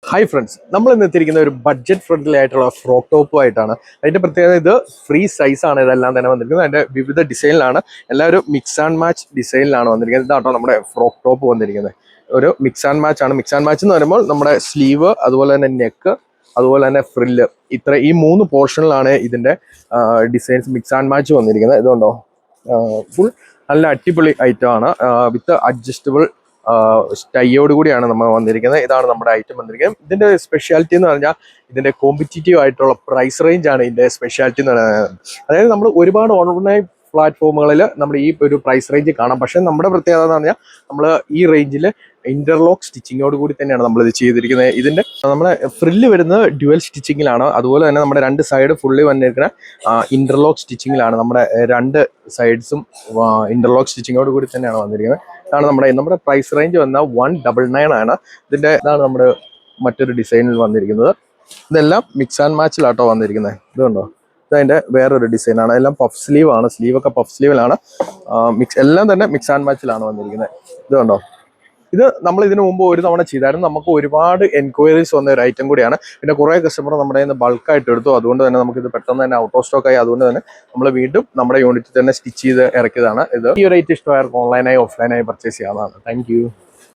Hi friends, നമ്മൾ ഇന്ന് എത്തിയിരിക്കുന്ന ഒരു ബഡ്ജറ്റ് ഫ്രണ്ട്ലി ആയിട്ടുള്ള ഫ്രോക്ക് ടോപ്പുമായിട്ടാണ്. അതിന്റെ പ്രത്യേകത ഇത് ഫ്രീ സൈസ് ആണ്. ഇതെല്ലാം തന്നെ വന്നിരിക്കുന്നത് അതിന്റെ വിവിധ ഡിസൈനിലാണ്. എല്ലാവരും മിക്സ് ആൻഡ് മാച്ച് ഡിസൈനിലാണ് വന്നിരിക്കുന്നത്. ഇതാട്ടോ നമ്മുടെ ഫ്രോക്ക് ടോപ്പ് വന്നിരിക്കുന്നത്. ഒരു മിക്സ് ആൻഡ് മാച്ച് ആണ്. മിക്സ് ആൻഡ് മാച്ച് എന്ന് പറയുമ്പോൾ നമ്മുടെ സ്ലീവ്, അതുപോലെ തന്നെ നെക്ക്, അതുപോലെ തന്നെ ഫ്രില്ല്, ഈ മൂന്ന് പോർഷനിലാണ് ഇതിന്റെ ഡിസൈൻസ് മിക്സ് ആൻഡ് മാച്ച് വന്നിരിക്കുന്നത്. ഇതുകൊണ്ടോ ഫുൾ നല്ല അടിപൊളി ഐറ്റം ആണ്. വിത്ത് അഡ്ജസ്റ്റബിൾ സ്റ്റൈയോട് കൂടിയാണ് നമ്മൾ വന്നിരിക്കുന്നത്. ഇതാണ് നമ്മുടെ ഐറ്റം വന്നിരിക്കുന്നത്. ഇതിന്റെ സ്പെഷ്യാലിറ്റി എന്ന് പറഞ്ഞാൽ ഇതിന്റെ കോമ്പറ്റീറ്റീവ് ആയിട്ടുള്ള പ്രൈസ് റേഞ്ച് ആണ് ഇതിന്റെ സ്പെഷ്യാലിറ്റി എന്ന് പറയുന്നത്. അതായത് നമ്മൾ ഒരുപാട് ഓൺലൈൻ പ്ലാറ്റ്ഫോമുകളിൽ നമ്മൾ ഈ ഒരു പ്രൈസ് റേഞ്ച് കാണാം. പക്ഷെ നമ്മുടെ പ്രത്യേകത എന്ന് പറഞ്ഞാൽ നമ്മൾ ഈ റേഞ്ചിൽ ഇന്റർലോക്ക് സ്റ്റിച്ചിങ്ങോട് കൂടി തന്നെയാണ് നമ്മൾ ഇത് ചെയ്തിരിക്കുന്നത്. ഇതിന്റെ നമ്മുടെ ഫ്രില്ല് വരുന്നത് ഡ്യുവൽ സ്റ്റിച്ചിങ്ങിലാണ്. അതുപോലെ തന്നെ നമ്മുടെ രണ്ട് സൈഡ് ഫുള്ളി വന്നിരിക്കുന്ന ഇന്റർലോക്ക് സ്റ്റിച്ചിങ്ങിലാണ്. നമ്മുടെ രണ്ട് സൈഡ്സും ഇന്റർലോക്ക് സ്റ്റിച്ചിങ്ങോട് കൂടി തന്നെയാണ് വന്നിരിക്കുന്നത്. ഇതാണ് നമ്മുടെ പ്രൈസ് റേഞ്ച് വന്ന 199 ആണ്. ഇതാണ് നമ്മുടെ മറ്റൊരു ഡിസൈനിൽ വന്നിരിക്കുന്നത്. ഇതെല്ലാം മിക്സ് ആൻഡ് മാച്ചിലാട്ടോ വന്നിരിക്കുന്നത്. ഇതുണ്ടോ, ഇതതിന്റെ വേറൊരു ഡിസൈനാണ്. എല്ലാം പഫ് സ്ലീവ് ആണ്. സ്ലീവൊക്കെ പഫ് സ്ലീവിലാണ്. എല്ലാം തന്നെ മിക്സ് ആൻഡ് മാച്ചിലാണ് വന്നിരിക്കുന്നത്. ഇതുണ്ടോ, ഇത് നമ്മൾ ഇതിനു മുമ്പ് ഒരു തവണ ചെയ്തായിരുന്നു. നമുക്ക് ഒരുപാട് എൻക്വയറീസ് വന്ന ഒരു ഐറ്റം കൂടിയാണ്. പിന്നെ കുറേ കസ്റ്റമർ നമ്മുടെ കയ്യിൽ നിന്ന് ബൾക്കായിട്ട് എടുത്തു. അതുകൊണ്ട് തന്നെ നമുക്കിത് പെട്ടെന്ന് തന്നെ ഔട്ട് ഓഫ് സ്റ്റോക്ക് ആയി. അതുകൊണ്ട് തന്നെ നമ്മൾ വീണ്ടും നമ്മുടെ യൂണിറ്റിൽ തന്നെ സ്റ്റിച്ച് ചെയ്ത് ഇറക്കിയതാണ് ഇത്. ഈ ഒരു ഐറ്റം ഇഷ്ടമായവർക്ക് ഓൺലൈനായി ഓഫ്ലൈനായി പർച്ചേസ് ചെയ്യാവുന്നതാണ്. താങ്ക്